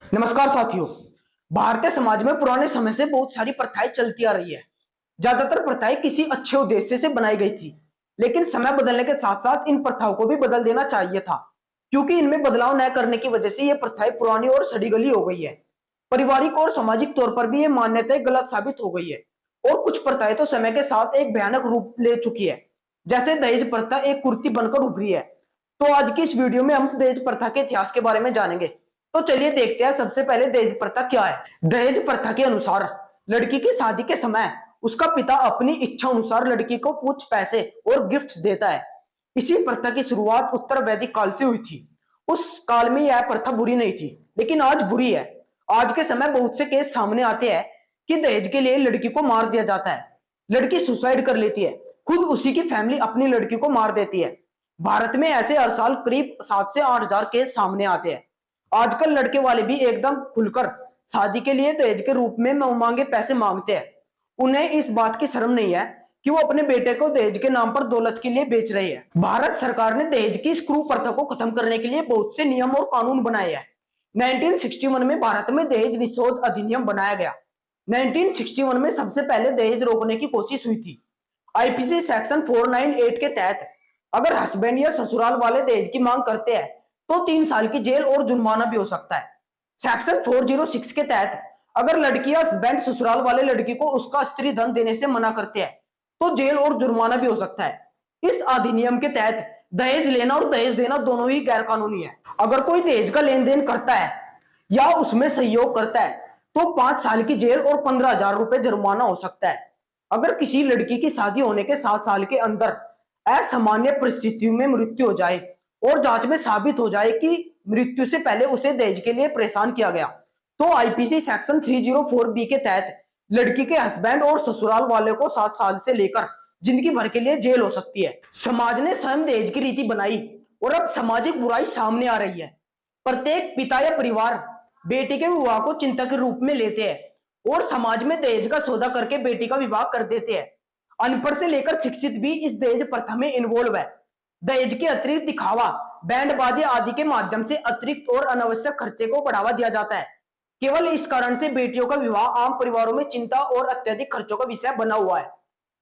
नमस्कार साथियों। भारतीय समाज में पुराने समय से बहुत सारी प्रथाएं चलती आ रही है। ज्यादातर प्रथाएं किसी अच्छे उद्देश्य से बनाई गई थी, लेकिन समय बदलने के साथ साथ इन प्रथाओं को भी बदल देना चाहिए था, क्योंकि इनमें बदलाव न करने की वजह से ये प्रथाएं पुरानी और सड़ी गली हो गई है। पारिवारिक और सामाजिक तौर पर भी ये मान्यताएं गलत साबित हो गई है और कुछ प्रथाएं तो समय के साथ एक भयानक रूप ले चुकी है। जैसे दहेज प्रथा एक कुर्ती बनकर उभरी है। तो आज की इस वीडियो में हम दहेज प्रथा के इतिहास के बारे में जानेंगे। तो चलिए देखते हैं सबसे पहले दहेज प्रथा क्या है। दहेज प्रथा के अनुसार लड़की की शादी के समय उसका पिता अपनी इच्छा अनुसार लड़की को कुछ पैसे और गिफ्ट्स देता है। इसी प्रथा की शुरुआत उत्तर वैदिक काल से हुई थी। उस काल में यह प्रथा बुरी नहीं थी, लेकिन आज बुरी है। आज के समय बहुत से केस सामने आते हैं कि दहेज के लिए लड़की को मार दिया जाता है। लड़की सुसाइड कर लेती है, खुद उसी की फैमिली अपनी लड़की को मार देती है। भारत में ऐसे हर साल करीब 7 से 8 हजार केस सामने आते हैं। आजकल लड़के वाले भी एकदम खुलकर शादी के लिए दहेज के रूप में मांगे पैसे मांगते हैं। उन्हें इस बात की शर्म नहीं है कि वो अपने बेटे को दहेज के नाम पर दौलत के लिए बेच रहे हैं। भारत सरकार ने दहेज की इस क्रूर प्रथा को खत्म करने के लिए बहुत से नियम और कानून बनाए हैं। 1961 में भारत में दहेज निषेध अधिनियम बनाया गया। 1961 में सबसे पहले दहेज रोकने की कोशिश हुई थी। आईपीसी सेक्शन 498 के तहत अगर हस्बैंड या ससुराल वाले दहेज की मांग करते हैं तो 3 साल की जेल और जुर्माना भी हो सकता है। सेक्शन 406 के तहत अगर लड़की या हस्बैंड ससुराल वाले लड़की को उसका स्त्री धन देने से मना करते हैं तो जेल और जुर्माना भी हो सकता है। इस अधिनियम के तहत दहेज लेना और दहेज देना दोनों ही गैर कानूनी है। अगर कोई दहेज का लेन देन करता है या उसमें सहयोग करता है तो 5 साल की जेल और 15,000 रुपए जुर्माना हो सकता है। अगर किसी लड़की की शादी होने के 7 साल के अंदर असामान्य परिस्थितियों में मृत्यु हो जाए और जांच में साबित हो जाए कि मृत्यु से पहले उसे दहेज के लिए परेशान किया गया, तो आईपीसी सेक्शन 304 बी के तहत लड़की के हस्बैंड और ससुराल वाले को 7 साल से लेकर जिंदगी भर के लिए जेल हो सकती है। समाज ने स्वयं दहेज की रीति बनाई और अब सामाजिक बुराई सामने आ रही है। प्रत्येक पिता या परिवार बेटी के विवाह को चिंता के रूप में लेते हैं और समाज में दहेज का सौदा करके बेटी का विवाह कर देते हैं। अनपढ़ से लेकर शिक्षित भी इस दहेज प्रथा में इन्वॉल्व है। दहेज के अतिरिक्त दिखावा, बैंड बाजे आदि के माध्यम से अतिरिक्त और अनावश्यक खर्चे को बढ़ावा दिया जाता है। केवल इस कारण से बेटियों का विवाह आम परिवारों में चिंता और अत्यधिक खर्चों का विषय बना हुआ है।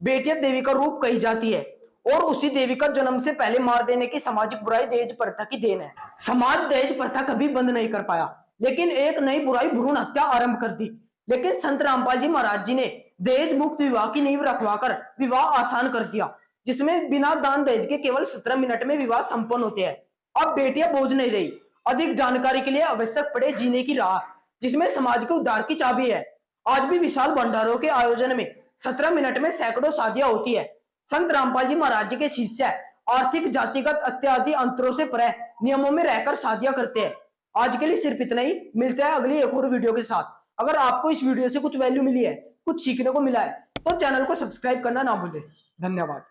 बेटियां देवी का रूप कही जाती है और उसी देवी का जन्म से पहले मार देने की सामाजिक बुराई दहेज प्रथा की देन है। समाज दहेज प्रथा कभी बंद नहीं कर पाया, लेकिन एक नई बुराई भ्रूण हत्या आरंभ कर दी। लेकिन संत रामपाल जी महाराज जी ने दहेज मुक्त विवाह की नींव रखवाकर विवाह आसान कर दिया, जिसमें बिना दान दहेज के केवल 17 मिनट में विवाह संपन्न होते हैं। अब बेटियां बोझ नहीं रही। अधिक जानकारी के लिए आवश्यक पड़े जीने की राह, जिसमें समाज के उद्धार की चाबी है। आज भी विशाल भंडारों के आयोजन में 17 मिनट में सैकड़ों शादियां होती है। संत रामपाल जी महाराज जी के शिष्य आर्थिक, जातिगत इत्यादि अंतरों से परे नियमों में रहकर शादियां करते हैं। आज के लिए सिर्फ इतना ही। मिलते हैं अगली एक और वीडियो के साथ। अगर आपको इस वीडियो से कुछ वैल्यू मिली है, कुछ सीखने को मिला है, तो चैनल को सब्सक्राइब करना ना भूलें। धन्यवाद।